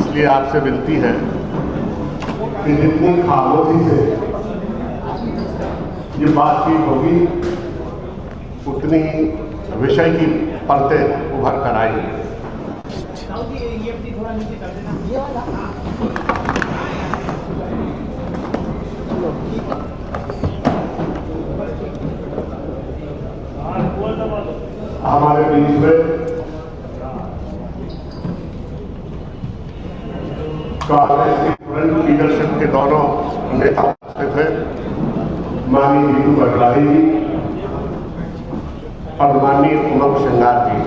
इसलिए आपसे विनती है कि जितनी खामोशी से ये बातचीत होगी उतनी विषय की परतें उभर कर आएंगी। हमारे बीच में कांग्रेस की फ्रंट लीडरशिप के दोनों नेता उपस्थित थे, माननीय जीतू पटवारी जी और माननीय उमंग सिंगार जी।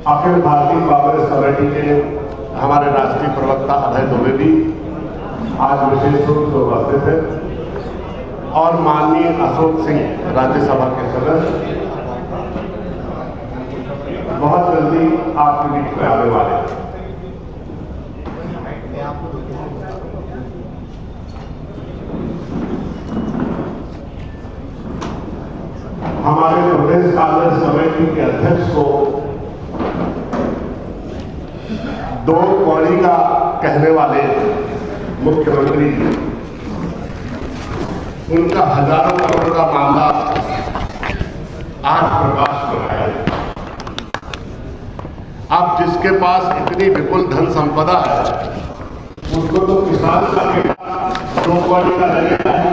अखिल भारतीय कांग्रेस कमेटी के हमारे राष्ट्रीय प्रवक्ता अभय दुबे भी आज विशेष रूप से उपस्थित थे और माननीय अशोक सिंह राज्यसभा के सदस्य बहुत जल्दी आपके बीच में आने वाले हैं। हमारे प्रदेश कांग्रेस कमेटी के अध्यक्ष को दो कौड़ी का कहने वाले मुख्यमंत्री उनका हजारों करोड़ का मामला आज प्रकाश में आया है। अब जिसके पास इतनी विपुल धन संपदा है उसको तो किसान का बेटा दो कौड़ी का लगेगा है।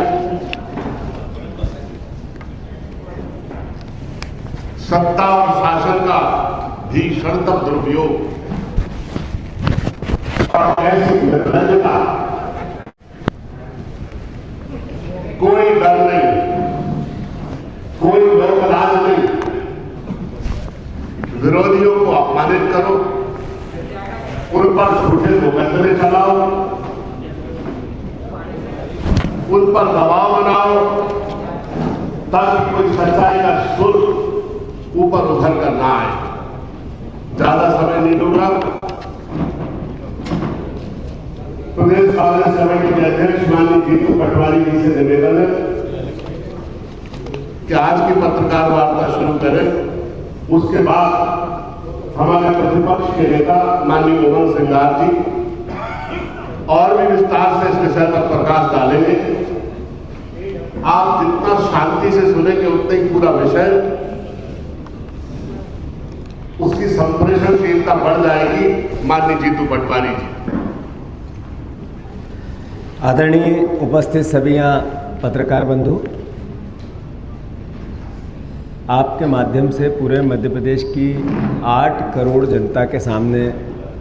सत्ता और शासन का भीषणतम दुरुपयोग और ऐसी निर्लजता, कोई डर नहीं, कोई लोकराज नहीं, विरोधियों को अपमानित करो, उन पर झूठे मुकदमे चलाओ, उन पर दबाव बनाओ ताकि कोई सच्चाई का सुर ऊपर उभर कर ना आए। ज्यादा समय नहीं लूंगा। प्रदेश कांग्रेस कमेटी के अध्यक्ष माननीय जीतू पटवारी जी से निवेदन है कि आज की पत्रकार वार्ता शुरू करें। उसके बाद हमारे प्रतिपक्ष के नेता माननीय उमंग सिंगार जी और भी विस्तार से इस विषय पर प्रकाश डालेंगे। आप जितना शांति से सुनेंगे उतना ही पूरा विषय उसकी संप्रेषणशीलता बढ़ जाएगी। माननीय जीतू पटवारी जी। आदरणीय उपस्थित सभी यहाँ पत्रकार बंधु, आपके माध्यम से पूरे मध्य प्रदेश की 8 करोड़ जनता के सामने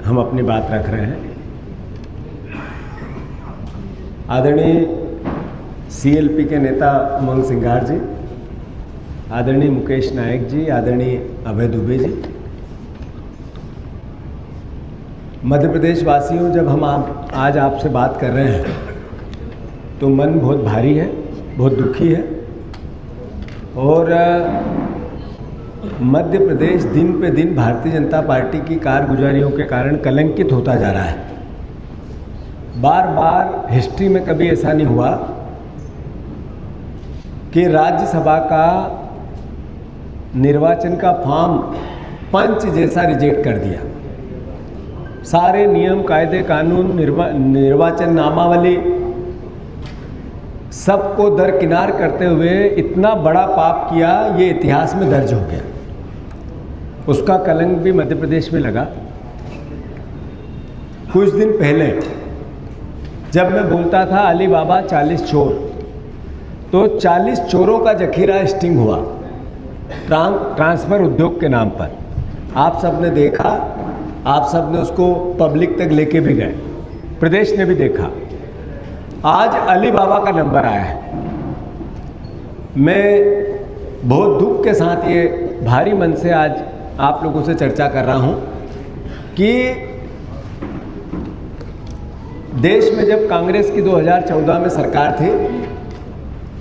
हम अपनी बात रख रहे हैं। आदरणीय सीएलपी के नेता उमंग सिंगार जी, आदरणीय मुकेश नायक जी, आदरणीय अभय दुबे जी, मध्य प्रदेश वासियों, जब हम आज आपसे बात कर रहे हैं तो मन बहुत भारी है, बहुत दुखी है और मध्य प्रदेश दिन पे दिन भारतीय जनता पार्टी की कारगुजारियों के कारण कलंकित होता जा रहा है। बार बार हिस्ट्री में कभी ऐसा नहीं हुआ कि राज्यसभा का निर्वाचन का फॉर्म पंच जैसा रिजेक्ट कर दिया। सारे नियम, कायदे, कानून, निर्वाचन नामावली सबको दरकिनार करते हुए इतना बड़ा पाप किया, ये इतिहास में दर्ज हो गया। उसका कलंक भी मध्य प्रदेश में लगा। कुछ दिन पहले जब मैं बोलता था अली बाबा 40 चोर, तो 40 चोरों का जखीरा स्टिंग हुआ ट्रांसफर उद्योग के नाम पर। आप सब ने देखा, आप सब ने उसको पब्लिक तक लेके भी गए, प्रदेश ने भी देखा। आज अली बाबा का नंबर आया है। मैं बहुत दुख के साथ ये भारी मन से आज आप लोगों से चर्चा कर रहा हूँ कि देश में जब कांग्रेस की 2014 में सरकार थी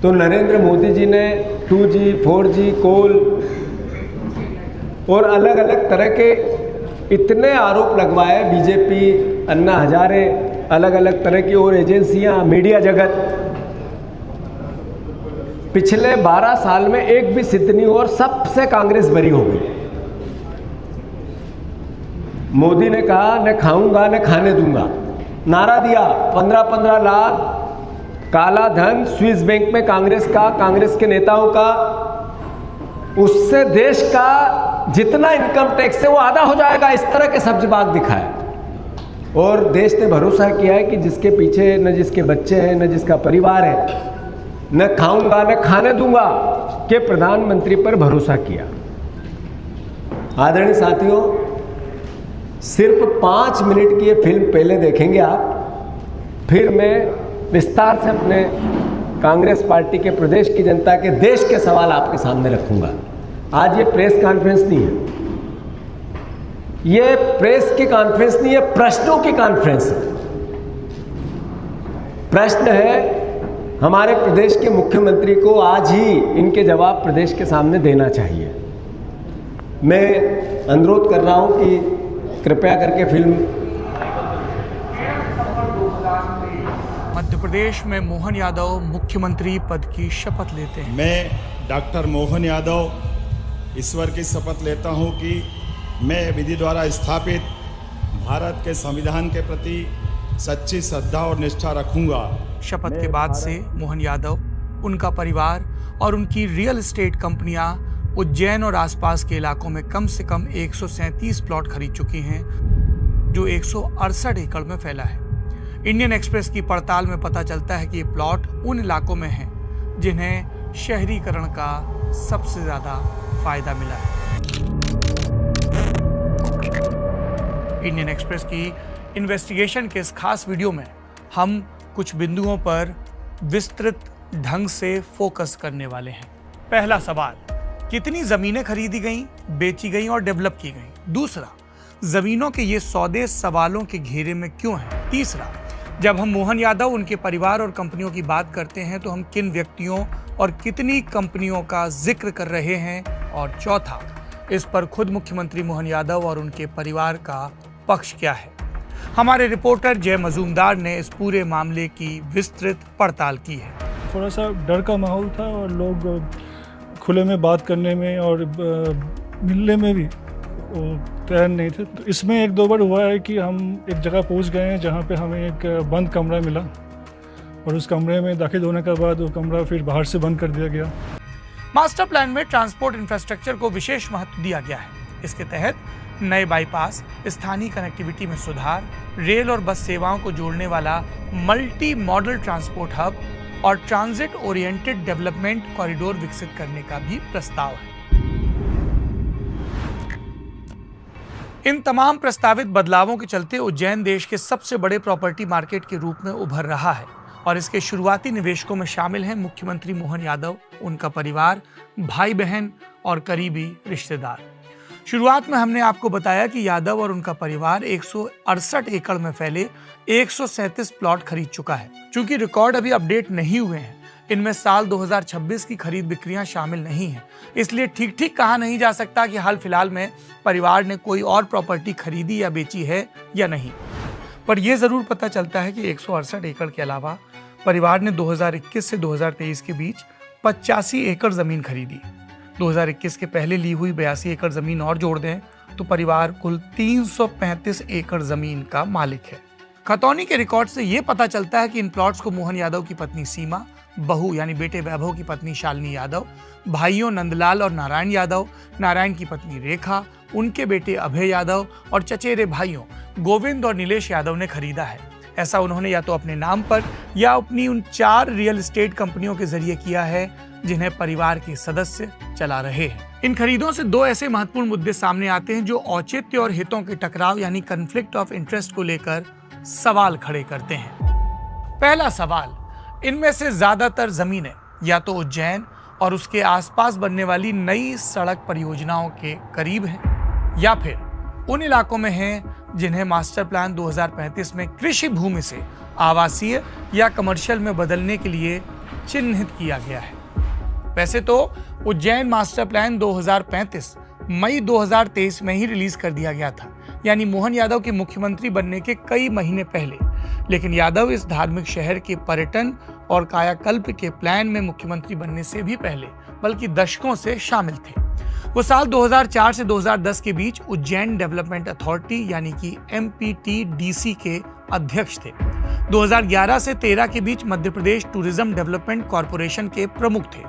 तो नरेंद्र मोदी जी ने 2G, 4G, कोल और अलग अलग तरह के इतने आरोप लगवाए। बीजेपी, अन्ना हजारे, अलग अलग तरह की और एजेंसियां, मीडिया जगत, पिछले 12 साल में एक भी सिद्ध नहीं हुआ और सबसे कांग्रेस बरी हो गई। मोदी ने कहा न खाऊंगा न खाने दूंगा, नारा दिया 15-15 लाख काला धन स्विस बैंक में कांग्रेस के नेताओं का, उससे देश का जितना इनकम टैक्स है वो आधा हो जाएगा, इस तरह के सब्जबाग दिखाए। और देश ने भरोसा किया है कि जिसके पीछे न जिसके बच्चे हैं न जिसका परिवार है, न खाऊंगा न खाने दूंगा के प्रधानमंत्री पर भरोसा किया। आदरणीय साथियों, सिर्फ 5 मिनट की ये फिल्म पहले देखेंगे आप, फिर मैं विस्तार से अपने कांग्रेस पार्टी के प्रदेश की जनता के देश के सवाल आपके सामने रखूंगा। आज ये प्रेस कॉन्फ्रेंस नहीं है, ये प्रेस की कॉन्फ्रेंस नहीं है, प्रश्नों की कॉन्फ्रेंस है। प्रश्न है हमारे प्रदेश के मुख्यमंत्री को आज ही इनके जवाब प्रदेश के सामने देना चाहिए। मैं अनुरोध कर रहा हूं कि कृपया करके फिल्म। मध्य प्रदेश में मोहन यादव मुख्यमंत्री पद की शपथ लेते हैं। मैं डॉक्टर मोहन यादव ईश्वर की शपथ लेता हूं कि मैं विधि द्वारा स्थापित भारत के संविधान के प्रति सच्ची श्रद्धा और निष्ठा रखूंगा। शपथ के बाद से मोहन यादव, उनका परिवार और उनकी रियल एस्टेट कंपनियां उज्जैन और आसपास के इलाकों में कम से कम 137 प्लॉट खरीद चुकी हैं, जो 168 एकड़ में फैला है। इंडियन एक्सप्रेस की पड़ताल में पता चलता है कि ये प्लॉट उन इलाकों में हैं जिन्हें शहरीकरण का सबसे ज्यादा फायदा मिला है। इंडियन एक्सप्रेस की इन्वेस्टिगेशन के इस खास वीडियो में हम कुछ बिंदुओं पर विस्तृत ढंग से फोकस करने वाले हैं। पहला सवाल, कितनी जमीनें खरीदी गईं, बेची गईं और डेवलप की गईं? दूसरा, जमीनों के ये सौदे सवालों के घेरे में क्यों हैं? तीसरा, जब हम मोहन यादव, उनके परिवार और कंपनियों की बात करते हैं तो हम किन व्यक्तियों और कितनी कंपनियों का जिक्र कर रहे हैं? और चौथा, इस पर खुद मुख्यमंत्री मोहन यादव और उनके परिवार का पक्ष क्या है? हमारे रिपोर्टर जय मजूमदार ने इस पूरे मामले की विस्तृत पड़ताल की है। थोड़ा सा डर का माहौल था और लोग खुले में बात करने में और मिलने में भी तैयार नहीं थे। तो इसमें 1-2 बार हुआ है कि हम एक जगह पहुंच गए हैं जहां पे हमें एक बंद कमरा मिला और उस कमरे में दाखिल होने के बाद वो कमरा फिर बाहर से बंद कर दिया गया। मास्टर प्लान में ट्रांसपोर्ट इंफ्रास्ट्रक्चर को विशेष महत्व दिया गया है। इसके तहत नए बाईपास, स्थानीय कनेक्टिविटी में सुधार, रेल और बस सेवाओं को जोड़ने वाला मल्टी मॉडल ट्रांसपोर्ट हब और ट्रांजिट ओरिएंटेड डेवलपमेंट कॉरिडोर विकसित करने का भी प्रस्ताव है। इन तमाम प्रस्तावित बदलावों के चलते उज्जैन देश के सबसे बड़े प्रॉपर्टी मार्केट के रूप में उभर रहा है और इसके शुरुआती निवेशकों में शामिल हैं मुख्यमंत्री मोहन यादव, उनका परिवार, भाई बहन और करीबी रिश्तेदार। शुरुआत में हमने आपको बताया कि यादव और उनका परिवार 168 एकड़ में फैले 137 प्लॉट खरीद चुका है। चूंकि रिकॉर्ड अभी अपडेट नहीं हुए हैं, इनमें साल 2026 की खरीद बिक्रियां शामिल नहीं हैं, इसलिए ठीक कहा नहीं जा सकता कि हाल फिलहाल में परिवार ने कोई और प्रॉपर्टी खरीदी या बेची है या नहीं। पर यह जरूर पता चलता है कि 168 एकड़ के अलावा परिवार ने 2021 से 2023 के बीच 85 एकड़ जमीन खरीदी। 2021 के पहले ली हुई 82 एकड़ जमीन और जोड़ दें तो परिवार कुल 335 एकड़ जमीन का मालिक है। खतौनी के रिकॉर्ड से यह पता चलता है कि इन प्लॉट्स को मोहन यादव की पत्नी सीमा, बहू यानी बेटे वैभव की पत्नी शालिनी यादव, भाइयों नंदलाल और नारायण यादव, नारायण की पत्नी रेखा, उनके बेटे अभय यादव और चचेरे भाइयों गोविंद और नीलेश यादव ने खरीदा है। ऐसा उन्होंने या तो अपने नाम पर या अपनी उन 4 रियल एस्टेट कंपनियों के जरिए किया है जिन्हें परिवार के सदस्य चला रहे हैं। इन खरीदों से 2 ऐसे महत्वपूर्ण मुद्दे सामने आते हैं जो औचित्य और हितों के टकराव यानी कन्फ्लिक्ट ऑफ इंटरेस्ट को लेकर सवाल खड़े करते हैं। पहला सवाल, इनमें से ज्यादातर जमीनें या तो उज्जैन और उसके आसपास बनने वाली नई सड़क परियोजनाओं के करीब हैं या फिर उन इलाकों में हैं जिन्हें मास्टर प्लान 2035 में कृषि भूमि से आवासीय या कमर्शियल में बदलने के लिए चिन्हित किया गया है। वैसे तो उज्जैन मास्टर प्लान 2035 मई 2023 में ही रिलीज कर दिया गया था, यानी मोहन यादव के मुख्यमंत्री बनने के कई महीने पहले। लेकिन यादव इस धार्मिक शहर के पर्यटन और कायाकल्प के प्लान में मुख्यमंत्री बनने से भी पहले बल्कि दशकों से शामिल थे। वो साल 2004 से 2010 के बीच उज्जैन डेवलपमेंट अथॉरिटी यानी कि MPTDC के अध्यक्ष थे। 2011 से 13 के बीच Madhya Pradesh tourism development corporation के प्रमुख थे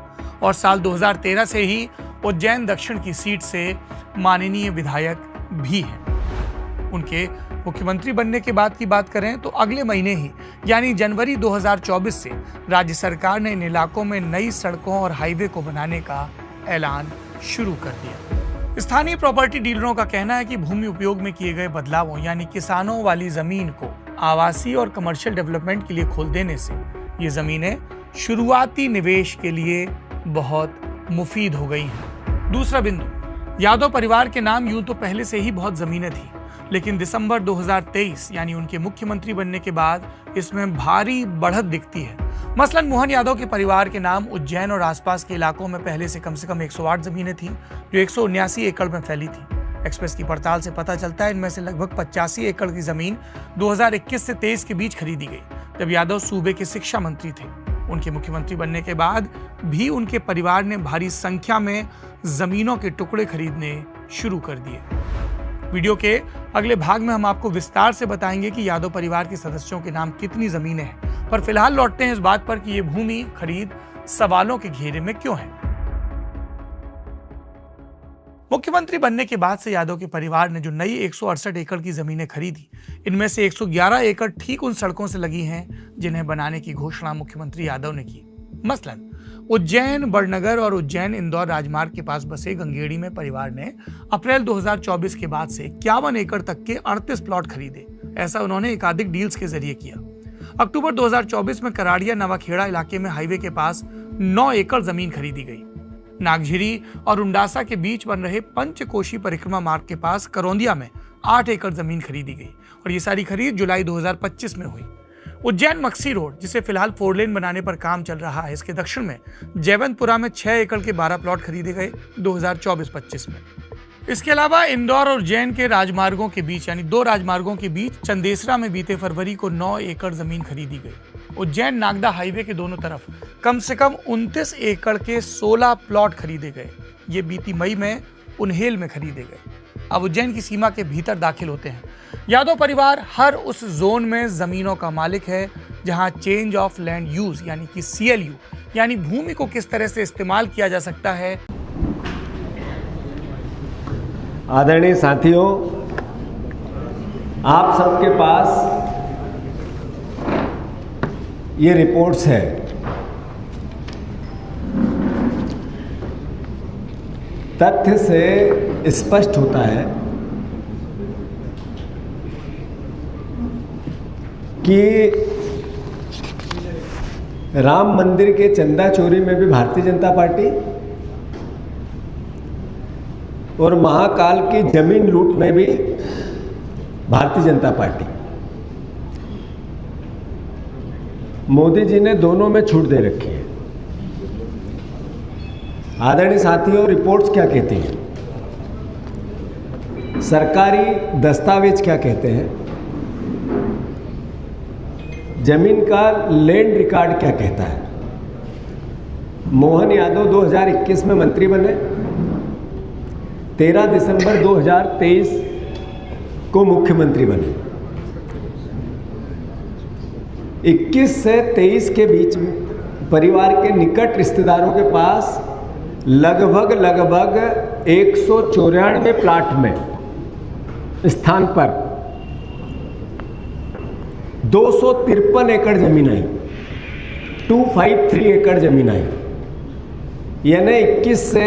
और साल 2013 से ही उज्जैन दक्षिण की सीट से माननीय विधायक भी हैं। उनके मुख्यमंत्री बनने के बाद की बात करें तो अगले महीने ही यानी जनवरी 2024 से राज्य सरकार ने इन इलाकों में नई सड़कों और हाईवे को बनाने का ऐलान शुरू कर दिया। स्थानीय प्रॉपर्टी डीलरों का कहना है कि भूमि उपयोग में किए गए बदलावों यानी किसानों वाली जमीन को आवासीय और कमर्शियल डेवलपमेंट के लिए खोल देने से ये जमीनें शुरुआती निवेश के लिए बहुत मुफीद हो गई हैं। दूसरा बिंदु, यादव परिवार के नाम यूं तो पहले से ही बहुत जमीनें थी, लेकिन दिसंबर 2023 यानी उनके मुख्यमंत्री बनने के बाद इसमें भारी बढ़त दिखती है। मसलन मोहन यादव के परिवार के नाम उज्जैन और आसपास के इलाकों में पहले से कम 108 जमीनें थी जो 179 एकड़ में फैली थी। एक्सप्रेस की पड़ताल से पता चलता है इनमें से लगभग 85 एकड़ की जमीन 2021 से 23 के बीच खरीदी गई, जब यादव सूबे के शिक्षा मंत्री थे। उनके मुख्यमंत्री बनने के बाद भी उनके परिवार ने भारी संख्या में जमीनों के टुकड़े खरीदने शुरू कर दिए। वीडियो के अगले भाग में हम आपको विस्तार से बताएंगे कि यादव परिवार के सदस्यों के नाम कितनी जमीनें हैं, पर फिलहाल लौटते हैं इस बात पर कि ये भूमि खरीद सवालों के घेरे में क्यों है। मुख्यमंत्री बनने के बाद से यादव के परिवार ने जो नई 168 एकड़ की जमीनें खरीदी, इनमें से 111 एकड़ ठीक उन सड़कों से लगी हैं जिन्हें बनाने की घोषणा मुख्यमंत्री यादव ने की। मसलन उज्जैन बड़नगर और उज्जैन इंदौर राजमार्ग के पास बसे गंगेड़ी में परिवार ने अप्रैल 2024 के बाद से 51 एकड़ तक के 38 प्लॉट खरीदे। ऐसा उन्होंने एकाधिक डील्स के जरिए किया। अक्टूबर 2024 में कराड़िया नवाखेड़ा इलाके में हाईवे के पास 9 एकड़ जमीन खरीदी गई। नागझिरी और उंडासा के बीच बन रहे पंचकोशी परिक्रमा मार्ग के पास करौंदिया में 8 एकड़ जमीन खरीदी गई और ये सारी खरीद जुलाई 2025 में हुई। उज्जैन मक्सी रोड, जिसे फिलहाल 4 लेन बनाने पर काम चल रहा है, इसके दक्षिण में जयवंतपुरा में 6 एकड़ के 12 प्लॉट खरीदे गए 2024-25 में। इसके अलावा इंदौर और उज्जैन के राजमार्गों के बीच यानी 2 राजमार्गों के बीच चंदेसरा में बीते फरवरी को 9 एकड़ जमीन खरीदी गई। उज्जैन नागदा हाईवे के दोनों तरफ कम से कम 29 एकड़ के 16 प्लॉट खरीदे गए। ये बीती मई में उन्हेल में खरीदे गए। अब उज्जैन की सीमा के भीतर दाखिल होते हैं। यादव परिवार हर उस जोन में जमीनों का मालिक है जहां चेंज ऑफ लैंड यूज यानी कि CLU यानी भूमि को किस तरह से इस्तेमाल किया जा सकता है। आदरणीय साथियों, आप सबके पास ये रिपोर्ट्स है। तथ्य से स्पष्ट होता है कि राम मंदिर के चंदा चोरी में भी भारतीय जनता पार्टी और महाकाल की जमीन लूट में भी भारतीय जनता पार्टी। मोदी जी ने दोनों में छूट दे रखी है। आदरणीय साथियों, रिपोर्ट्स क्या कहती हैं, सरकारी दस्तावेज क्या कहते हैं, जमीन का लैंड रिकॉर्ड क्या कहता है। मोहन यादव 2021 में मंत्री बने, 13 दिसंबर 2023 को मुख्यमंत्री बने। 21 से 23 के बीच परिवार के निकट रिश्तेदारों के पास लगभग 194 प्लाट में स्थान पर 253 एकड़ जमीन आई, 253 एकड़ जमीन आई। यानी 21 से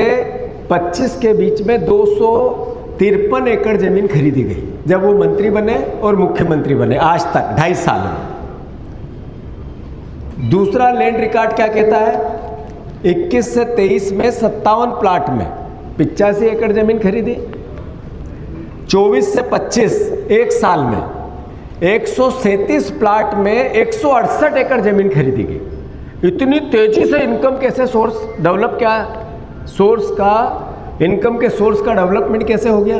25 के बीच में 253 एकड़ जमीन खरीदी गई जब वो मंत्री बने और मुख्यमंत्री बने, आज तक 2.5 साल में। दूसरा लैंड रिकॉर्ड क्या कहता है, 21 से 23 में 57 प्लाट में 85 एकड़ जमीन खरीदी। 24 से 25 एक साल में 137 प्लाट में 168 एकड़ जमीन खरीदी गई। इतनी तेजी से इनकम कैसे सोर्स डेवलप, क्या सोर्स का इनकम के सोर्स का डेवलपमेंट कैसे हो गया।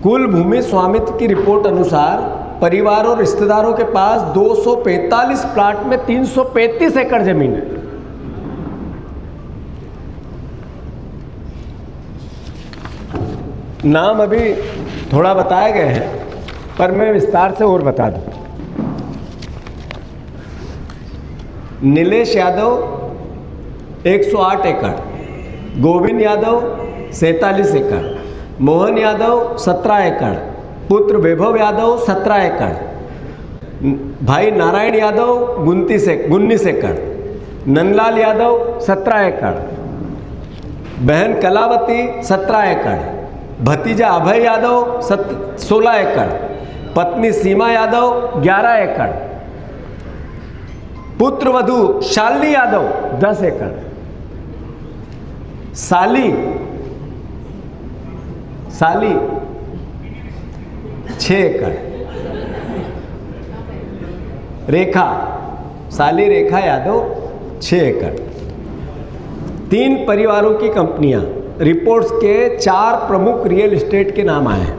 कुल भूमि स्वामित्व की रिपोर्ट अनुसार परिवार और रिश्तेदारों के पास 245 प्लाट में 335 एकड़ जमीन है। नाम अभी थोड़ा बताए गए हैं, पर मैं विस्तार से और बता दूं। नीलेश यादव 108 एकड़, गोविंद यादव 47 एकड़, मोहन यादव 17 एकड़, पुत्र वैभव यादव 17 एकड़, भाई नारायण यादव 19 एकड़, नंदलाल यादव 17 एकड़, बहन कलावती 17 एकड़, भतीजा अभय यादव 16 एकड़, पत्नी सीमा यादव 11 एकड़, पुत्र वधू शालिनी यादव 10 एकड़, साली 6 एकड़, साली रेखा यादव 6 एकड़। 3 परिवारों की कंपनियां, रिपोर्ट्स के 4 प्रमुख रियल एस्टेट के नाम आए हैं।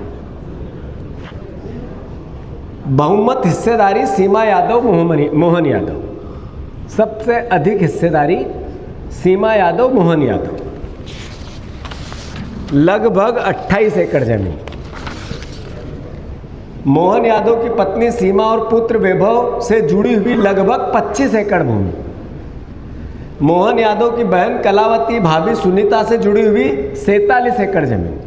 बहुमत हिस्सेदारी सीमा यादव, मोहन यादव, सबसे अधिक हिस्सेदारी सीमा यादव, मोहन यादव, लगभग 28 एकड़ जमीन। मोहन यादव की पत्नी सीमा और पुत्र वैभव से जुड़ी हुई लगभग 25 एकड़ भूमि। मोहन यादव की बहन कलावती, भाभी सुनीता से जुड़ी हुई 47 एकड़ जमीन।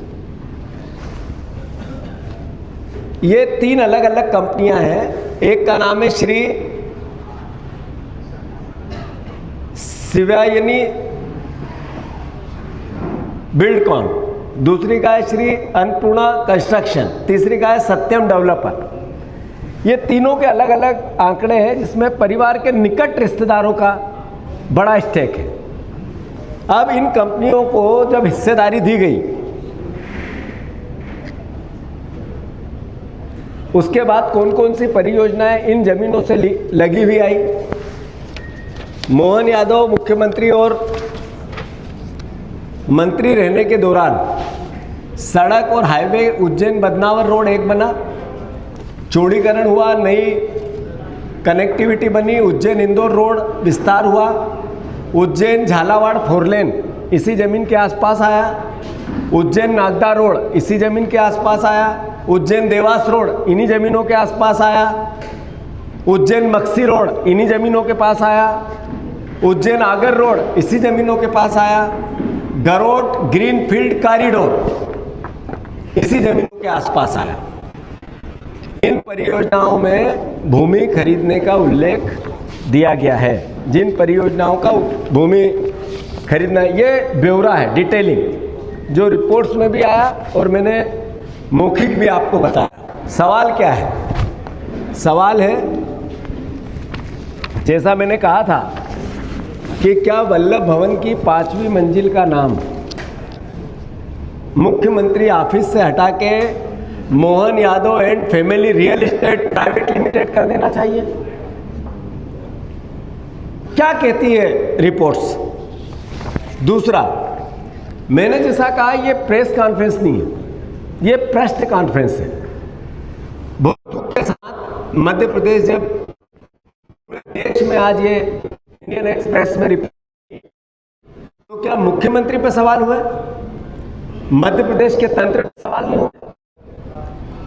ये 3 अलग अलग कंपनियां हैं। एक का नाम है श्री शिवायनी बिल्डकॉन, दूसरी का है श्री अन्नपूर्णा कंस्ट्रक्शन, तीसरी का है सत्यम डेवलपर। ये तीनों के अलग अलग आंकड़े हैं, जिसमें परिवार के निकट रिश्तेदारों का बड़ा स्टेक है। अब इन कंपनियों को जब हिस्सेदारी दी गई, उसके बाद कौन कौन सी परियोजनाएं इन जमीनों से लगी हुई आई। मोहन यादव मुख्यमंत्री और मंत्री रहने के दौरान सड़क और हाईवे उज्जैन बदनावर रोड एक बना, चौड़ीकरण हुआ, नई कनेक्टिविटी बनी, उज्जैन इंदौर रोड विस्तार हुआ, उज्जैन झालावाड़ 4 लेन इसी जमीन के आसपास आया, उज्जैन नागदा रोड इसी जमीन के आसपास आया, उज्जैन देवास रोड इन्हीं जमीनों के आसपास आया, उज्जैन मक्सी रोड इन्हीं जमीनों के पास आया, उज्जैन आगर रोड इसी जमीनों के पास आया, गरोट ग्रीनफील्ड कॉरिडोर इसी जमीनों के आसपास आया। इन परियोजनाओं में भूमि खरीदने का उल्लेख दिया गया है। जिन परियोजनाओं का भूमि खरीदना, ये ब्यौरा है, डिटेलिंग, जो रिपोर्ट्स में भी आया और मैंने मौखिक भी आपको बताया। सवाल क्या है? सवाल है, जैसा मैंने कहा था कि क्या वल्लभ भवन की 5वीं मंजिल का नाम मुख्यमंत्री ऑफिस से हटा के Mohan Yadav and family real estate private limited कर देना चाहिए? क्या कहती है रिपोर्ट्स? दूसरा, मैंने जैसा कहा, ये प्रेस कॉन्फ्रेंस नहीं है, ये प्रेस कॉन्फ्रेंस है। बहुत दुख के साथ मध्य प्रदेश, जब पूरे देश में आज ये इंडियन एक्सप्रेस में रिपोर्ट, तो क्या मुख्यमंत्री पे सवाल हुए? मध्य प्रदेश के तंत्र पे सवाल नहीं हुए?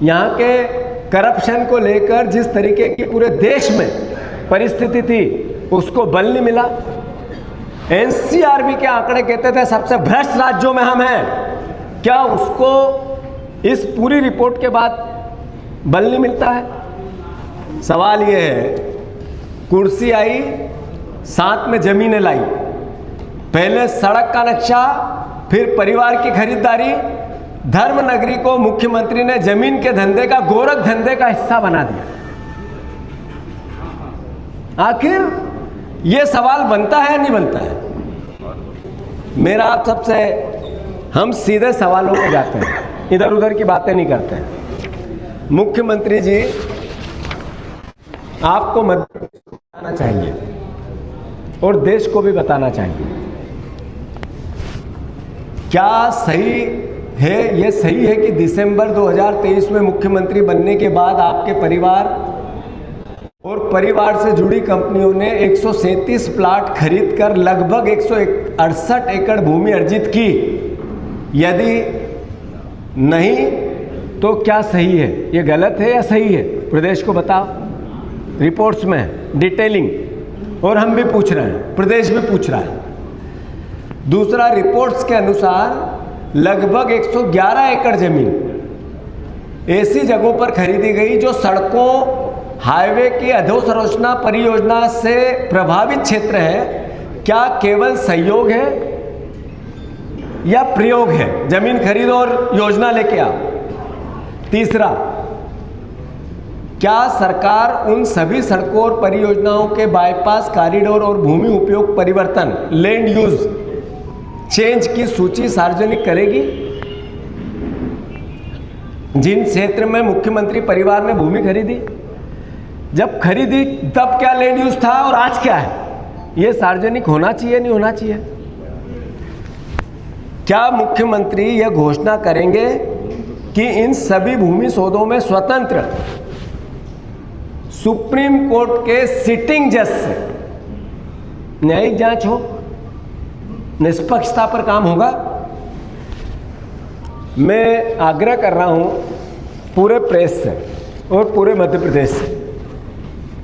यहाँ के करप्शन को लेकर जिस तरीके की पूरे देश में परिस्थिति थी, उसको बल नहीं मिला। एनसीआरबी के आंकड़े कहते थे सबसे भ्रष्ट राज्यों में हम हैं, क्या उसको इस पूरी रिपोर्ट के बाद बल नहीं मिलता है? सवाल ये है, कुर्सी आई, साथ में जमीनें लाई, पहले सड़क का नक्शा, फिर परिवार की खरीदारी, धर्म नगरी को मुख्यमंत्री ने जमीन के धंधे का, गोरख धंधे का हिस्सा बना दिया। आखिर ये सवाल बनता है या नहीं बनता है? मेरा आप सबसे, हम सीधे सवालों पे जाते हैं, इधर उधर की बातें नहीं करते हैं। मुख्यमंत्री जी, आपको मध्य प्रदेश को बताना चाहिए और देश को भी बताना चाहिए, क्या सही है, ये सही है कि दिसंबर 2023 में मुख्यमंत्री बनने के बाद आपके परिवार और परिवार से जुड़ी कंपनियों ने 137 प्लाट खरीदकर लगभग 168 एकड़ भूमि अर्जित की? यदि नहीं तो क्या सही है, ये गलत है या सही है, प्रदेश को बताओ। रिपोर्ट्स में है, डिटेलिंग, और हम भी पूछ रहे हैं, प्रदेश भी पूछ रहा है। दूसरा, रिपोर्ट्स के अनुसार लगभग 111 एकड़ जमीन ऐसी जगहों पर खरीदी गई जो सड़कों, हाईवे की अधोसंरचना परियोजना से प्रभावित क्षेत्र है। क्या केवल सहयोग है या प्रयोग है? जमीन खरीदो और योजना लेके आओ। तीसरा, क्या सरकार उन सभी सड़कों और परियोजनाओं के बाईपास, कॉरिडोर और भूमि उपयोग परिवर्तन, लैंड यूज चेंज की सूची सार्वजनिक करेगी? जिन क्षेत्र में मुख्यमंत्री परिवार ने भूमि खरीदी, जब खरीदी तब क्या लैंड यूज था और आज क्या है, ये सार्वजनिक होना चाहिए, नहीं होना चाहिए? क्या मुख्यमंत्री यह घोषणा करेंगे कि इन सभी भूमि सौदों में स्वतंत्र सुप्रीम कोर्ट के सिटिंग जज से न्यायिक जांच हो, निष्पक्षता पर काम होगा? मैं आग्रह कर रहा हूं पूरे प्रेस से और पूरे मध्य प्रदेश से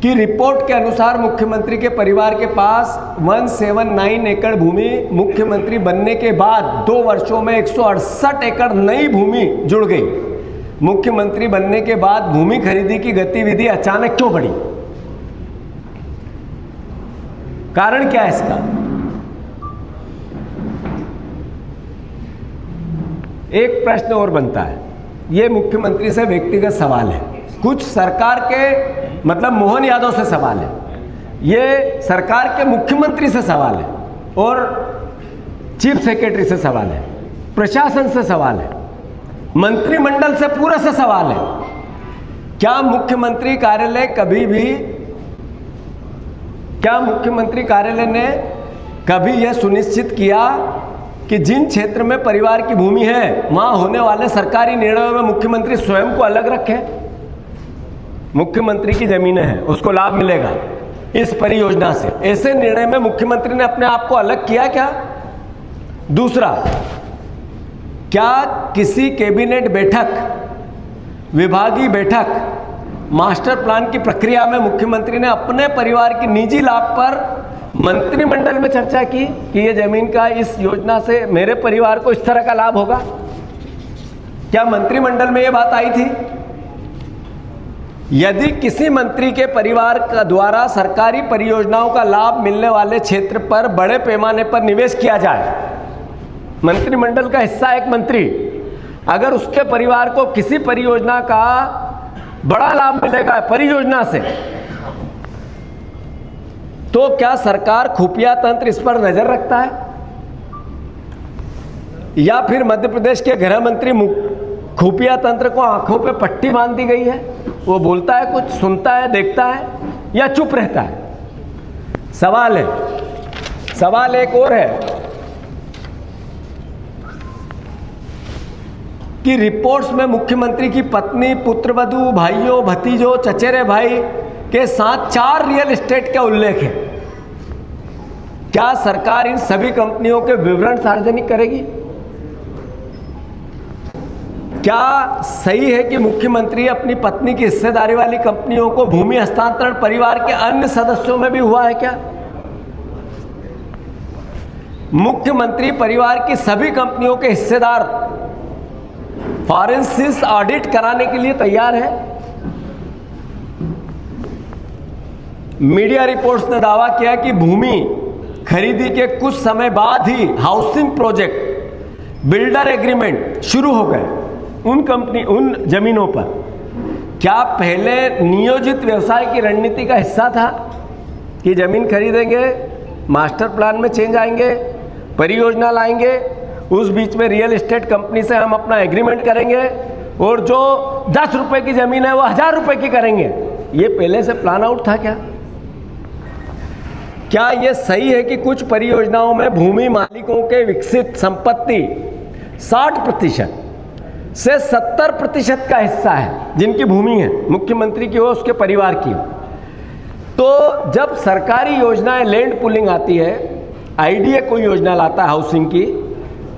कि रिपोर्ट के अनुसार मुख्यमंत्री के परिवार के पास 179 एकड़ भूमि मुख्यमंत्री बनने के बाद 2 वर्षों में 168 एकड़ नई भूमि जुड़ गई। मुख्यमंत्री बनने के बाद भूमि खरीदी की गतिविधि अचानक क्यों बढ़ी? कारण क्या है इसका? एक प्रश्न और बनता है, यह मुख्यमंत्री से व्यक्तिगत सवाल है, कुछ सरकार के मतलब मोहन यादव से सवाल है, ये सरकार के मुख्यमंत्री से सवाल है और चीफ सेक्रेटरी से सवाल है, प्रशासन से सवाल है, मंत्रिमंडल से पूरा से सवाल है। क्या मुख्यमंत्री कार्यालय ने कभी यह सुनिश्चित किया कि जिन क्षेत्र में परिवार की भूमि है वहां होने वाले सरकारी निर्णयों में मुख्यमंत्री स्वयं को अलग रखे? मुख्यमंत्री की जमीनें हैं, उसको लाभ मिलेगा इस परियोजना से, ऐसे निर्णय में मुख्यमंत्री ने अपने आप को अलग किया क्या? दूसरा, क्या किसी कैबिनेट बैठक, विभागीय बैठक, मास्टर प्लान की प्रक्रिया में मुख्यमंत्री ने अपने परिवार की निजी लाभ पर मंत्रिमंडल में चर्चा की कि ये जमीन का इस योजना से मेरे परिवार को इस तरह का लाभ होगा? क्या मंत्रिमंडल में यह बात आई थी? यदि किसी मंत्री के परिवार का द्वारा सरकारी परियोजनाओं का लाभ मिलने वाले क्षेत्र पर बड़े पैमाने पर निवेश किया जाए, मंत्रिमंडल का हिस्सा एक मंत्री, अगर उसके परिवार को किसी परियोजना का बड़ा लाभ मिलेगा परियोजना से, तो क्या सरकार खुफिया तंत्र इस पर नजर रखता है? या फिर मध्य प्रदेश के गृह मंत्री खुफिया तंत्र को आंखों पे पट्टी बांध दी गई है, वो बोलता है कुछ, सुनता है, देखता है या चुप रहता है? सवाल है। सवाल एक और है कि रिपोर्ट्स में मुख्यमंत्री की पत्नी, पुत्रवधू, भाइयों, भतीजों, चचेरे भाई के साथ 4 रियल एस्टेट का उल्लेख है। क्या सरकार इन सभी कंपनियों के विवरण सार्वजनिक करेगी? क्या सही है कि मुख्यमंत्री अपनी पत्नी की हिस्सेदारी वाली कंपनियों को भूमि हस्तांतरण परिवार के अन्य सदस्यों में भी हुआ है क्या? मुख्यमंत्री परिवार की सभी कंपनियों के हिस्सेदार फॉरेंसिक ऑडिट कराने के लिए तैयार है? मीडिया रिपोर्ट्स ने दावा किया कि भूमि खरीदी के कुछ समय बाद ही हाउसिंग प्रोजेक्ट, बिल्डर एग्रीमेंट शुरू हो गए उन जमीनों पर। क्या पहले नियोजित व्यवसाय की रणनीति का हिस्सा था कि जमीन खरीदेंगे, मास्टर प्लान में चेंज आएंगे, परियोजना लाएंगे, उस बीच में रियल एस्टेट कंपनी से हम अपना एग्रीमेंट करेंगे और जो 10 रुपए की जमीन है वो 1000 रुपए की करेंगे? ये पहले से प्लान आउट था क्या? क्या यह सही है कि कुछ परियोजनाओं में भूमि मालिकों के विकसित संपत्ति 60% से 70% का हिस्सा है जिनकी भूमि है, मुख्यमंत्री की हो, उसके परिवार की हो? तो जब सरकारी योजनाएं लैंड पुलिंग आती है, आईडीए कोई योजना लाता है हाउसिंग की,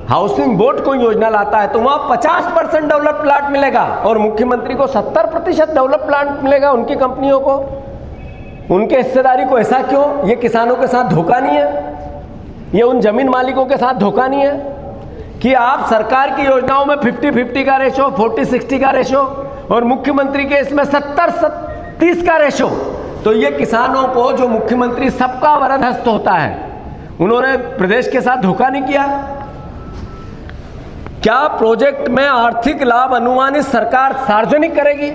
हाउसिंग बोर्ड कोई योजना लाता है तो वहां 50% डेवलप प्लाट मिलेगा और मुख्यमंत्री को 70% डेवलप प्लाट मिलेगा उनकी कंपनियों को, उनके हिस्सेदारी को। ऐसा क्यों? ये किसानों के साथ धोखा नहीं है? ये उन जमीन मालिकों के साथ धोखा नहीं है कि आप सरकार की योजनाओं में 50-50 का रेशो, 40-60 का रेशो और मुख्यमंत्री के इसमें 70-30 का रेशो। तो ये किसानों को, जो मुख्यमंत्री सबका वरद हस्त होता है, उन्होंने प्रदेश के साथ धोखा नहीं किया। क्या प्रोजेक्ट में आर्थिक लाभ अनुमानित सरकार सार्वजनिक करेगी?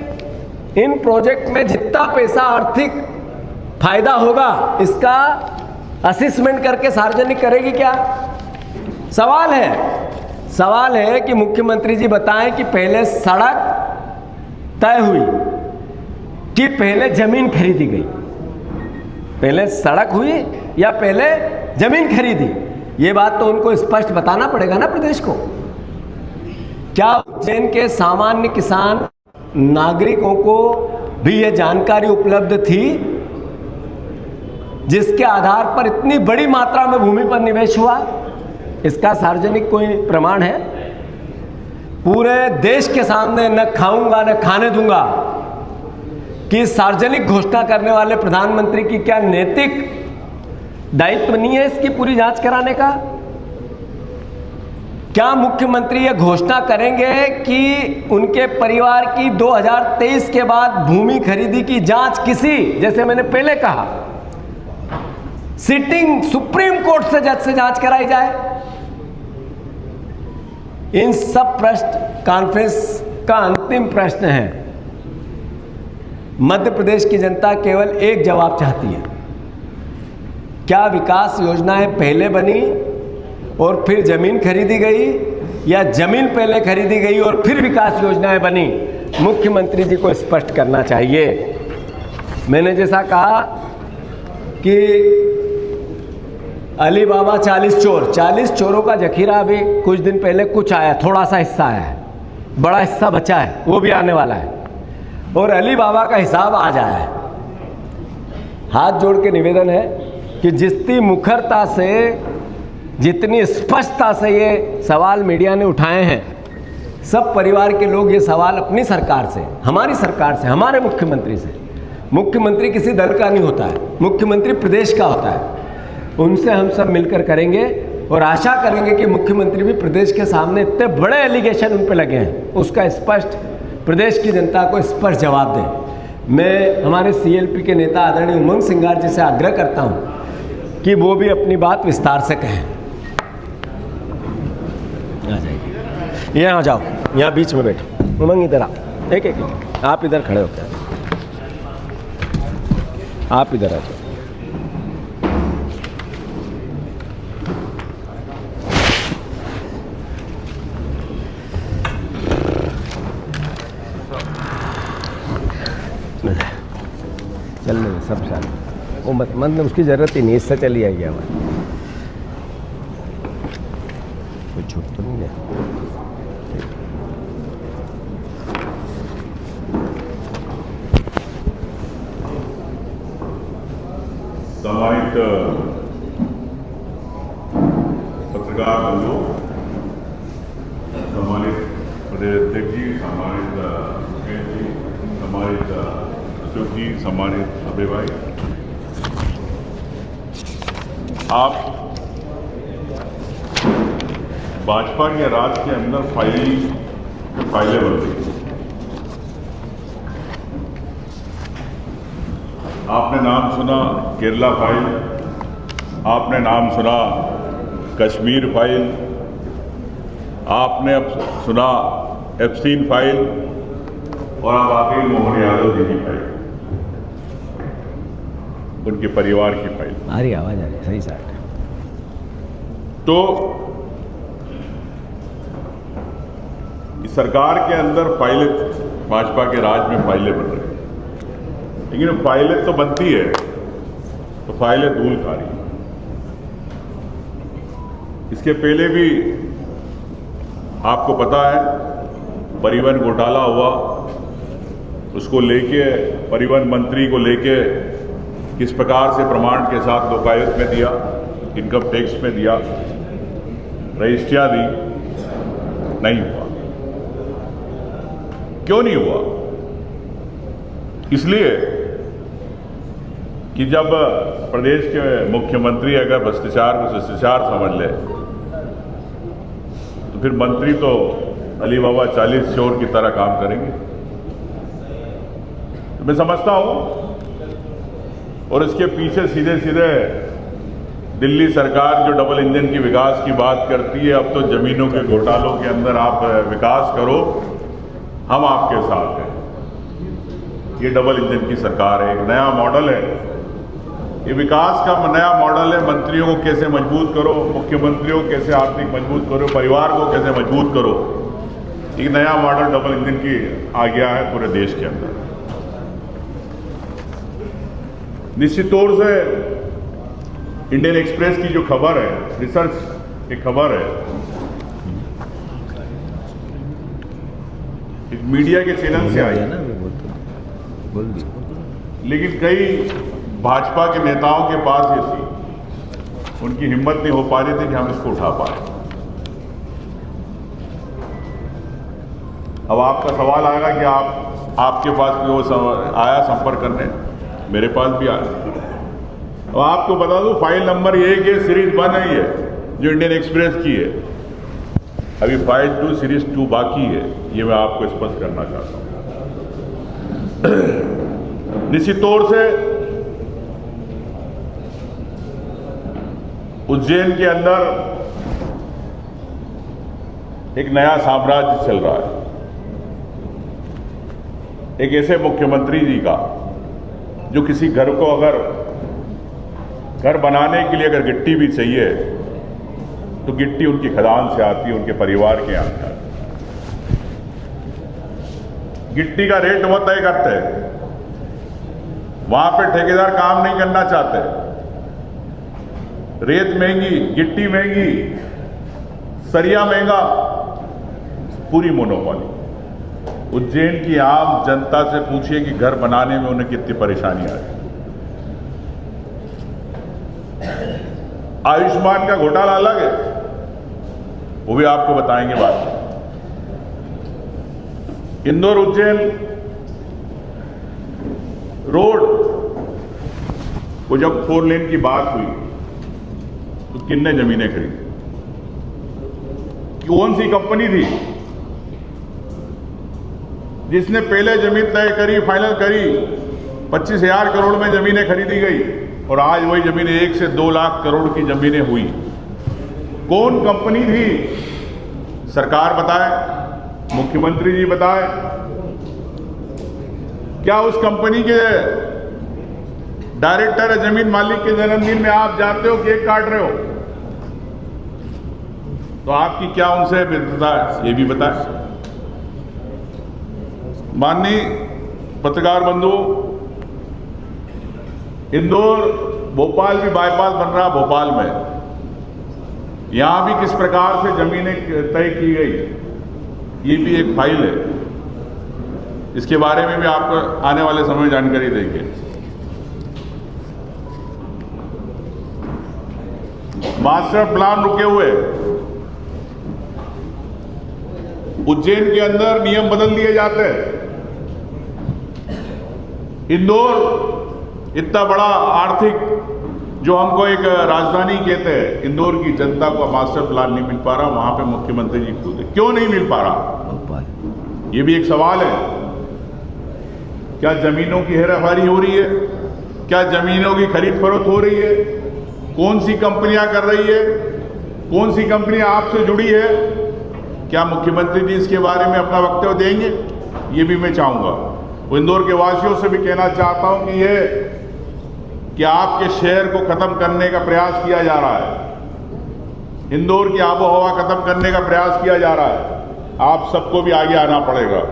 इन प्रोजेक्ट में जितना पैसा आर्थिक फायदा होगा इसका असेसमेंट करके सार्वजनिक करेगी क्या? सवाल है कि मुख्यमंत्री जी बताएं कि पहले सड़क तय हुई कि पहले जमीन खरीदी गई? पहले सड़क हुई या पहले जमीन खरीदी? ये बात तो उनको स्पष्ट बताना पड़ेगा ना प्रदेश को। क्या उज्जैन के सामान्य किसान नागरिकों को भी ये जानकारी उपलब्ध थी जिसके आधार पर इतनी बड़ी मात्रा में भूमि पर निवेश हुआ? इसका सार्वजनिक कोई प्रमाण है? पूरे देश के सामने न खाऊंगा न खाने दूंगा कि सार्वजनिक घोषणा करने वाले प्रधानमंत्री की क्या नैतिक दायित्व नहीं है इसकी पूरी जांच कराने का? क्या मुख्यमंत्री ये घोषणा करेंगे कि उनके परिवार की 2023 के बाद भूमि खरीदी की जांच किसी, जैसे मैंने पहले कहा, सिटिंग सुप्रीम कोर्ट से जज से जांच कराई जाए? इन सब प्रश्न कॉन्फ्रेंस का अंतिम प्रश्न है। मध्य प्रदेश की जनता केवल एक जवाब चाहती है, क्या विकास योजनाएं पहले बनी और फिर जमीन खरीदी गई या जमीन पहले खरीदी गई और फिर विकास योजनाएं बनी? मुख्यमंत्री जी को स्पष्ट करना चाहिए। मैंने जैसा कहा कि अली बाबा 40 चोरों का जखीरा अभी कुछ दिन पहले कुछ आया, थोड़ा सा हिस्सा आया है, बड़ा हिस्सा बचा है, वो भी आने वाला है और अली बाबा का हिसाब आ जाया है। हाथ जोड़ के निवेदन है कि जितनी मुखरता से, जितनी स्पष्टता से ये सवाल मीडिया ने उठाए हैं, सब परिवार के लोग ये सवाल अपनी सरकार से, हमारी सरकार से, हमारे मुख्यमंत्री से, मुख्यमंत्री किसी दल का नहीं होता है, मुख्यमंत्री प्रदेश का होता है, उनसे हम सब मिलकर करेंगे और आशा करेंगे कि मुख्यमंत्री भी प्रदेश के सामने इतने बड़े एलिगेशन उन पर लगे हैं, उसका स्पष्ट प्रदेश की जनता को स्पष्ट जवाब दें। मैं हमारे CLP के नेता आदरणीय उमंग सिंगार जी से आग्रह करता हूं कि वो भी अपनी बात विस्तार से कहें। आ जाइए, यहाँ आ जाओ, यहाँ बीच में बैठो। उमंग इधर आ, एक आप इधर खड़े होकर, आप इधर आ जाओ। चलने में सब साल वो मतलब उसकी ज़रूरत ही नहीं, इससे चली आएगी हमारी, कोई छूट तो नहीं है। सम्मानित पत्रकार बंधु, सम्मानित प्रदेश अध्यक्ष जी, सम्मानित मुख्यमंत्री जी, सम्मानित अशोक जी, सम्मानित अभय भाई, आप भाजपा के राज के अंदर फाइलें बन रही। आपने नाम सुना केरला फाइल, आपने नाम सुना कश्मीर फाइल, आपने अब सुना एप्स्टीन फाइल और अब आ गई मोहन यादव जी की फाइल, उनके परिवार की फाइल। आ रही आवाज आ रही, सही साइड। तो इस सरकार के अंदर फाइलें, भाजपा के राज में फाइलें बन रही, लेकिन फाइलें तो बनती है तो फाइलें धूल खा रही। इसके पहले भी आपको पता है परिवहन घोटाला हुआ, उसको लेके परिवहन मंत्री को लेके किस प्रकार से प्रमाण के साथ लोकायुक्त में दिया, इनकम टैक्स में दिया, रजिस्ट्रियां दी, नहीं हुआ। क्यों नहीं हुआ? इसलिए कि जब प्रदेश के मुख्यमंत्री अगर भ्रष्टाचार को शिष्टाचार समझ ले तो फिर मंत्री तो अली बाबा 40 चोर की तरह काम करेंगे। तो मैं समझता हूं, और इसके पीछे सीधे सीधे दिल्ली सरकार जो डबल इंजन की विकास की बात करती है, अब तो जमीनों के घोटालों के अंदर आप विकास करो, हम आपके साथ हैं। ये डबल इंजन की सरकार है, एक नया मॉडल है, ये विकास का नया मॉडल है। मंत्रियों को कैसे मजबूत करो, मुख्यमंत्रियों को कैसे आर्थिक मजबूत करो, परिवार को कैसे मजबूत करो, एक नया मॉडल डबल इंजन की आ गया है पूरे देश के अंदर। निश्चित तौर से इंडियन एक्सप्रेस की जो खबर है, रिसर्च एक खबर है, एक मीडिया के चैनल से आई है, लेकिन कई भाजपा के नेताओं के पास ये थी, उनकी हिम्मत नहीं हो पा रही थी कि हम इसको उठा पाए। अब आपका सवाल आएगा कि आपके पास भी वो आया संपर्क करने, मेरे पास भी आया। अब आपको बता दूं, फाइल नंबर 1 है, सीरीज 1 है ये, जो इंडियन एक्सप्रेस की है। अभी फाइल 2 सीरीज 2 बाकी है, ये मैं आपको स्पष्ट करना चाहता हूं। निश्चित तौर से उज्जैन के अंदर एक नया साम्राज्य चल रहा है, एक ऐसे मुख्यमंत्री जी का जो किसी घर को अगर घर बनाने के लिए अगर गिट्टी भी चाहिए तो गिट्टी उनकी खदान से आती है, उनके परिवार के यहाँ आती है। गिट्टी का रेट वो तय करते हैं, वहां पे ठेकेदार काम नहीं करना चाहते। रेत महंगी, गिट्टी महंगी, सरिया महंगा, पूरी मोनोपोली। उज्जैन की आम जनता से पूछिए कि घर बनाने में उन्हें कितनी परेशानी आ रही। आयुष्मान का घोटाला अलग है, वो भी आपको बताएंगे बाद में। इंदौर उज्जैन रोड वो जब 4 लेन की बात हुई तो कितने जमीनें खरीदी, कौन सी कंपनी थी जिसने पहले जमीन तय करी, फाइनल करी, 25,000 करोड़ में जमीनें खरीदी गई, और आज वही जमीनें 1 से 2 लाख करोड़ की जमीनें हुई। कौन कंपनी थी? सरकार बताए, मुख्यमंत्री जी बताए। क्या उस कंपनी के डायरेक्टर या जमीन मालिक के जन्मदिन में आप जाते हो, केक काट रहे हो, तो आपकी क्या उनसे मित्रता है, ये भी बताए। माननीय पत्रकार बंधु, इंदौर भोपाल भी बाईपास बन रहा, भोपाल में यहां भी किस प्रकार से जमीनें तय की गई, ये भी एक फाइल है। इसके बारे में भी आपको आने वाले समय में जानकारी देंगे। मास्टर प्लान रुके हुए, उज्जैन के अंदर नियम बदल दिए जाते हैं। इंदौर इतना बड़ा आर्थिक, जो हमको एक राजधानी कहते हैं, इंदौर की जनता को मास्टर प्लान नहीं मिल पा रहा। वहां पे मुख्यमंत्री जी खुद है, क्यों नहीं मिल पा रहा, ये भी एक सवाल है। क्या जमीनों की हेराफेरी हो रही है? क्या जमीनों की खरीद फरोख्त हो रही है? कौन सी कंपनियां कर रही है? कौन सी कंपनियां आपसे जुड़ी है? क्या मुख्यमंत्री जी इसके बारे में अपना वक्तव्य देंगे? ये भी मैं चाहूंगा। इंदौर के वासियों से भी कहना चाहता हूं कि आपके शहर को खत्म करने का प्रयास किया जा रहा है, इंदौर की आबो हवा खत्म करने का प्रयास किया जा रहा है। आप सबको भी आगे आना पड़ेगा।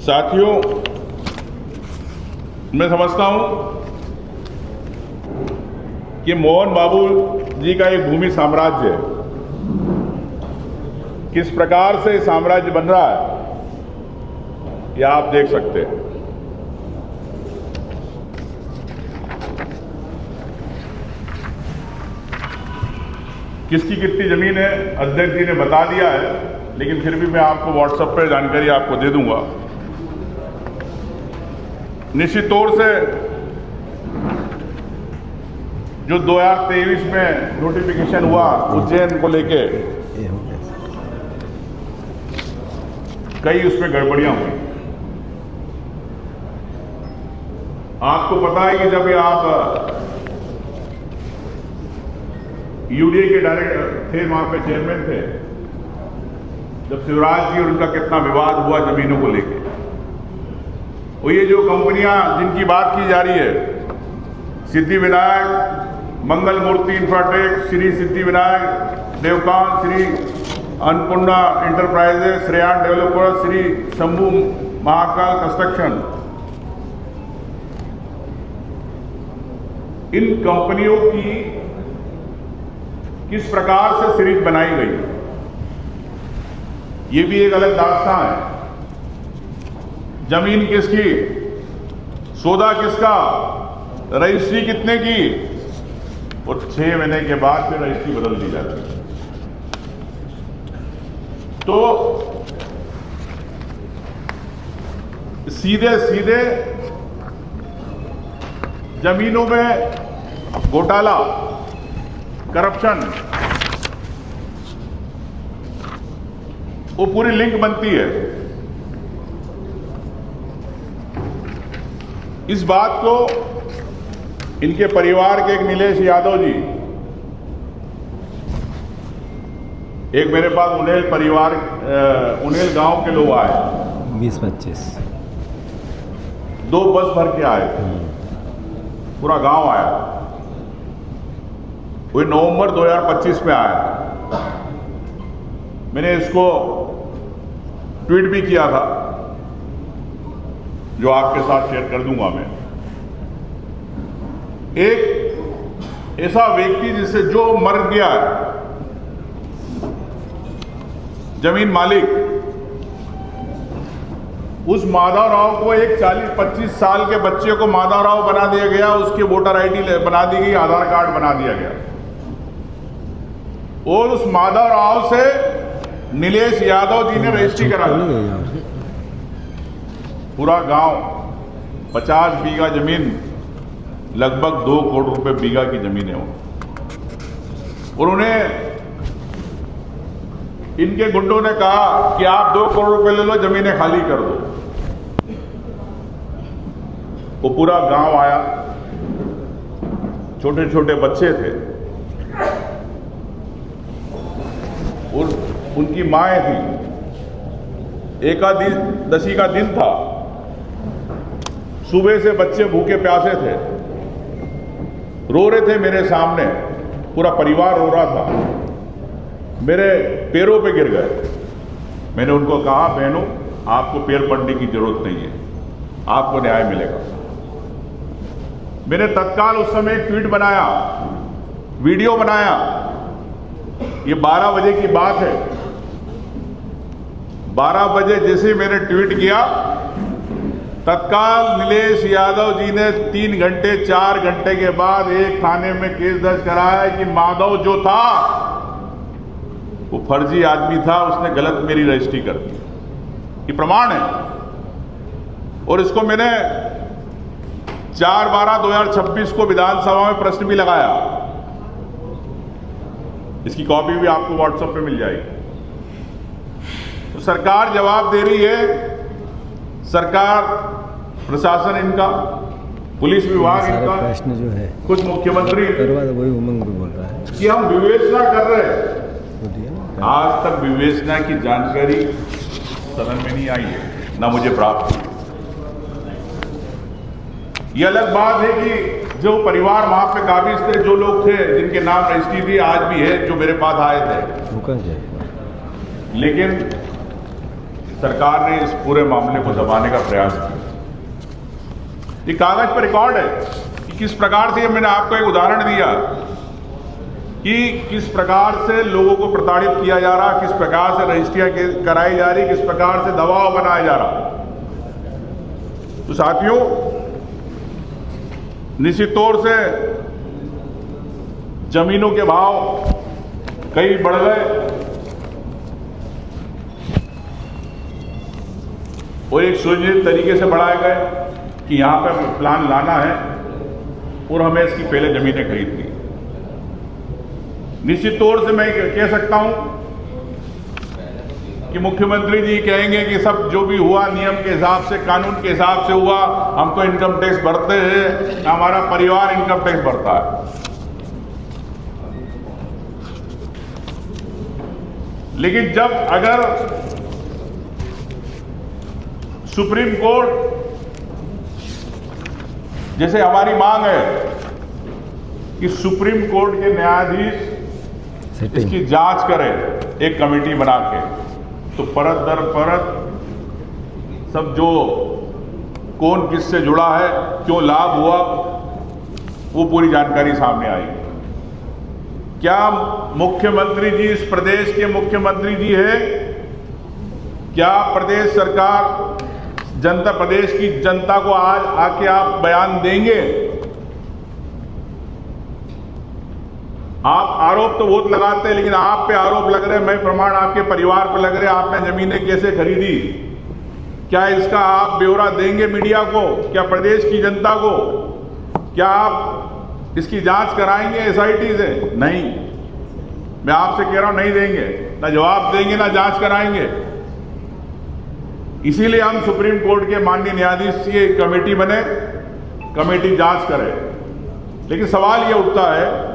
साथियों, मैं समझता हूं कि मोहन बाबू जी का एक भूमि साम्राज्य है। किस प्रकार से साम्राज्य बन रहा है, यह आप देख सकते हैं। किसकी कितनी ज़मीन है अध्यक्ष जी ने बता दिया है, लेकिन फिर भी मैं आपको व्हाट्सएप पर जानकारी आपको दे दूंगा। निश्चित तौर से जो 2023 में नोटिफिकेशन हुआ उज्जैन को लेके, कई उसमें गड़बड़ियां हुई। आपको पता है कि जब ये आप यूडीए के डायरेक्टर थे, वहां पे चेयरमैन थे, जब शिवराज जी और उनका कितना विवाद हुआ जमीनों को लेके, और ये जो कंपनियां जिनकी बात की जा रही है, Siddhi Vinayak, Mangal Murti Infratech, Shri Siddhi Vinayak, Devkant, Shri Annapurna Enterprises, Shreyan Developers, Shri Shambhu Mahakal Construction, इन कंपनियों की किस प्रकार से सीरीज बनाई गई, ये भी एक अलग दास्तान है। जमीन किसकी, सौदा किसका, रजिस्ट्री कितने की, और 6 महीने के बाद फिर रजिस्ट्री बदल दी जाती है। तो सीधे सीधे जमीनों में घोटाला, करप्शन, वो पूरी लिंक बनती है। इस बात को इनके परिवार के एक नीलेश यादव जी, एक मेरे पास उनेल परिवार, उनेल गांव के लोग आए, 20-25 2 बस भर के आए, पूरा गांव आया। वो नवंबर 2025 में आया। मैंने इसको ट्वीट भी किया था, जो आपके साथ शेयर कर दूंगा मैं। एक ऐसा व्यक्ति जिससे जो मर गया है, जमीन मालिक, उस माधव राव को एक 40-25 साल के बच्चे को माधव राव बना दिया गया, उसकी वोटर आईडी बना दी गई, आधार कार्ड बना दिया गया, और उस माधव राव से नीलेश यादव जी ने रजिस्ट्री करा दी। पूरा गांव 50 बीघा जमीन, लगभग 2 करोड़ रुपए बीघा की जमीन है वो। और उन्हें इनके गुंडों ने कहा कि आप 2 करोड़ रुपए ले लो, जमीनें खाली कर दो। वो पूरा गांव आया, छोटे छोटे बच्चे थे और उनकी माएँ थी। एकादशी का दिन था, सुबह से बच्चे भूखे प्यासे थे, रो रहे थे मेरे सामने, पूरा परिवार रो रहा था, मेरे पैरों पे गिर गए। मैंने उनको कहा, बहनों आपको पैर पड़ने की जरूरत नहीं है, आपको न्याय मिलेगा। मैंने तत्काल उस समय एक ट्वीट बनाया, वीडियो बनाया। ये 12 बजे की बात है। 12 बजे जैसे मैंने ट्वीट किया, तत्काल नीलेश यादव जी ने 3 घंटे 4 घंटे के बाद एक थाने में केस दर्ज कराया कि माधव जो था वो फर्जी आदमी था, उसने गलत मेरी रजिस्ट्री कर दी। ये प्रमाण है। और इसको मैंने 4/12/2026 को विधानसभा में प्रश्न भी लगाया। इसकी कॉपी भी आपको व्हाट्सएप पे मिल जाएगी। तो सरकार जवाब दे रही है, सरकार, प्रशासन इनका, पुलिस विभाग इनका, प्रश्न जो है कुछ मुख्यमंत्री वही उमंग भी बोल रहा है कि हम विवेचना कर रहे हैं। आज तक विवेचना की जानकारी सदन में नहीं आई है, ना मुझे प्राप्त हुई। ये अलग बात है कि जो परिवार वहां पे काबिज थे, जो लोग थे जिनके नाम रजिस्ट्री थी, आज भी है, जो मेरे पास आए थे, लेकिन सरकार ने इस पूरे मामले को दबाने का प्रयास किया। ये कागज पर रिकॉर्ड है कि किस प्रकार से, मैंने आपको एक उदाहरण दिया कि किस प्रकार से लोगों को प्रताड़ित किया जा रहा, किस प्रकार से रजिस्ट्रियां कराई जा रही, किस प्रकार से दबाव बनाया जा रहा। तो साथियों, निश्चित तौर से जमीनों के भाव कई बढ़ गए और एक सुनिश्चित तरीके से बढ़ाए गए कि यहाँ पे प्लान लाना है और हमें इसकी पहले जमीनें खरीदनी। निश्चित तौर से मैं कह सकता हूं कि मुख्यमंत्री जी कहेंगे कि सब जो भी हुआ नियम के हिसाब से, कानून के हिसाब से हुआ, हम तो इनकम टैक्स भरते हैं, हमारा परिवार इनकम टैक्स भरता है। लेकिन जब अगर सुप्रीम कोर्ट, जैसे हमारी मांग है कि सुप्रीम कोर्ट के न्यायाधीश इसकी जांच करें एक कमेटी बना के, तो परत दर परत सब जो कौन किससे जुड़ा है, क्यों लाभ हुआ, वो पूरी जानकारी सामने आएगी। क्या मुख्यमंत्री जी इस प्रदेश के मुख्यमंत्री जी है? क्या प्रदेश सरकार जनता, प्रदेश की जनता को आज आके आप बयान देंगे? आप आरोप तो बहुत लगाते हैं, लेकिन आप पे आरोप लग रहे हैं, मैं प्रमाण आपके परिवार पर लग रहे हैं, आपने जमीनें कैसे खरीदी, क्या इसका आप ब्यौरा देंगे मीडिया को? क्या प्रदेश की जनता को? क्या आप इसकी जांच कराएंगे एसआईटी से? नहीं, मैं आपसे कह रहा हूं नहीं देंगे, ना जवाब देंगे ना जांच कराएंगे। इसीलिए हम सुप्रीम कोर्ट के माननीय न्यायाधीश की कमेटी बने, कमेटी जांच करे। लेकिन सवाल यह उठता है,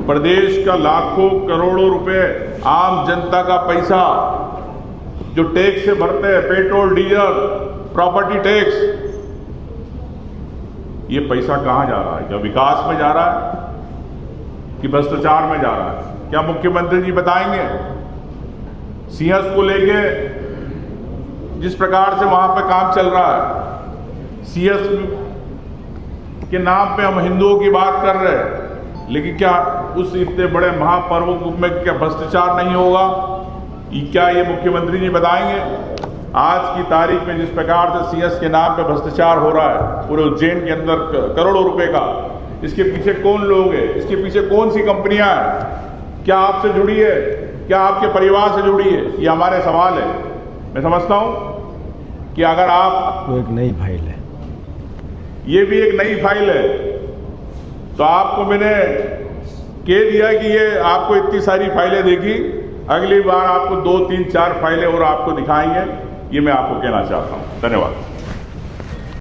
प्रदेश का लाखों करोड़ों रुपए आम जनता का पैसा जो टैक्स से भरते हैं, पेट्रोल, डीजल, प्रॉपर्टी टैक्स, ये पैसा कहां जा रहा है? क्या विकास में जा रहा है कि भ्रष्टाचार में जा रहा है? क्या मुख्यमंत्री जी बताएंगे? सीएस को लेके जिस प्रकार से वहां पे काम चल रहा है, सीएस के नाम पे हम हिंदुओं की बात कर रहे हैं, लेकिन क्या उस इतने बड़े महापर्व में क्या भ्रष्टाचार नहीं होगा? क्या ये मुख्यमंत्री जी बताएंगे? आज की तारीख में जिस प्रकार से सीएस के नाम पे भ्रष्टाचार हो रहा है पूरे उज्जैन के अंदर करोड़ों रुपए का, इसके पीछे कौन लोग हैं? इसके पीछे कौन सी कंपनियां हैं? क्या आपसे जुड़ी है? क्या आपके परिवार से जुड़ी है? ये हमारे सवाल है। मैं समझता हूं कि अगर आप, वो एक नई फाइल है, ये भी एक नई फाइल है, तो आपको मैंने कह दिया कि ये आपको इतनी सारी फाइलें देखी, अगली बार आपको 2, 3, 4 फाइलें और आपको दिखाएंगे। ये मैं आपको कहना चाहता हूं। धन्यवाद।